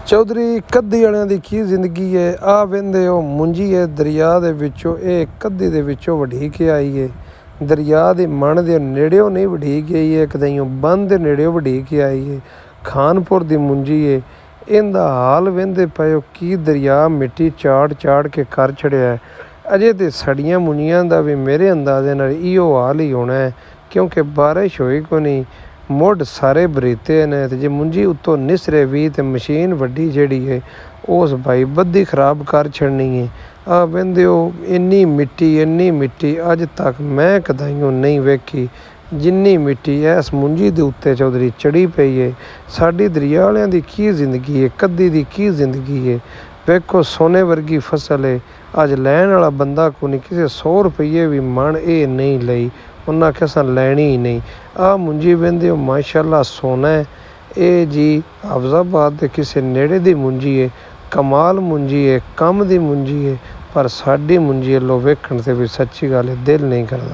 ਚੌਧਰੀ ਕੱਦੀ ਵਾਲਿਆਂ ਦੀ ਕੀ ਜ਼ਿੰਦਗੀ ਹੈ। ਆ ਵਹਿੰਦੇ ਉਹ ਮੁੰਜੀ ਹੈ ਦਰਿਆ ਦੇ ਵਿੱਚੋਂ, ਇਹ ਕੱਦੀ ਦੇ ਵਿੱਚੋਂ ਵਢੀ ਕੇ ਆਈ ਹੈ। ਦਰਿਆ ਦੇ ਮਣ ਦੇ ਨੇੜਿਓਂ ਨਹੀਂ ਵਢੀ ਗਈ ਹੈ, ਕਦਈਓ ਬੰਨ ਦੇ ਨੇੜਿਓਂ ਵਢੀ ਕੇ ਆਈ ਹੈ। ਖਾਨਪੁਰ ਦੀ ਮੁੰਜੀ ਹੈ। ਇਹਦਾ ਹਾਲ ਵਹਿੰਦੇ ਪਏ ਕੀ ਦਰਿਆ ਮਿੱਟੀ ਚਾੜ ਚਾੜ ਕੇ ਕਰ ਛੜਿਆ ਹੈ। ਅਜੇ ਤਾਂ ਸੜੀਆਂ ਮੁੰਜੀਆਂ ਦਾ ਵੀ ਮੇਰੇ ਅੰਦਾਜ਼ੇ ਨਾਲ ਇਹੋ ਹਾਲ ਹੀ ਹੋਣਾ ਹੈ, ਕਿਉਂਕਿ ਬਾਰਿਸ਼ ਹੋਈ ਕੋ ਨਹੀਂ, ਮੁੱਢ ਸਾਰੇ ਬਰੀਤੇ ਨੇ। ਅਤੇ ਜੇ ਮੁੰਜੀ ਉੱਤੋਂ ਨਿਸਰੇ ਵੀ ਤਾਂ ਮਸ਼ੀਨ ਵੱਡੀ ਜਿਹੜੀ ਹੈ ਉਸ ਭਾਈ ਬੱਦੀ ਖਰਾਬ ਕਰ ਛੱਡਣੀ ਹੈ। ਆ ਵਹਿੰਦੇ ਹੋ ਇੰਨੀ ਮਿੱਟੀ ਅੱਜ ਤੱਕ ਮੈਂ ਕਦਾਈਓ ਨਹੀਂ ਵੇਖੀ ਜਿੰਨੀ ਮਿੱਟੀ ਇਸ ਮੁੰਜੀ ਦੇ ਉੱਤੇ ਚੌਧਰੀ ਚੜੀ ਪਈ ਹੈ। ਸਾਡੀ ਦਰਿਆ ਵਾਲਿਆਂ ਦੀ ਕੀ ਜ਼ਿੰਦਗੀ ਹੈ, ਕੱਦੀ ਦੀ ਕੀ ਜ਼ਿੰਦਗੀ ਹੈ। ਵੇਖੋ ਸੋਨੇ ਵਰਗੀ ਫਸਲ ਹੈ, ਅੱਜ ਲੈਣ ਵਾਲਾ ਬੰਦਾ ਕੋਈ ਨਹੀਂ, ਕਿਸੇ 100 ਰੁਪਈਏ ਵੀ ਮਣ ਇਹ ਨਹੀਂ ਲਈ, ਉਹਨਾਂ ਕਿਸੇ ਲੈਣੀ ਹੀ ਨਹੀਂ। ਆ ਮੁੰਜੀ ਵਹਿੰਦੇ ਹੋ ਮਾਸ਼ਾਅੱਲਾ ਸੋਨਾ ਹੈ। ਇਹ ਜੀ ਹਾਫਜ਼ਾਬਾਦ ਦੇ ਕਿਸੇ ਨੇੜੇ ਦੀ ਮੁੰਜੀ ਹੈ, ਕਮਾਲ ਮੁੰਜੀ ਹੈ, ਕੰਮ ਦੀ ਮੁੰਜੀ ਹੈ। ਪਰ ਸਾਡੀ ਮੁੰਜੀ ਵੱਲੋਂ ਵੇਖਣ 'ਤੇ ਵੀ ਸੱਚੀ ਗੱਲ ਹੈ ਦਿਲ ਨਹੀਂ ਕਰਦਾ।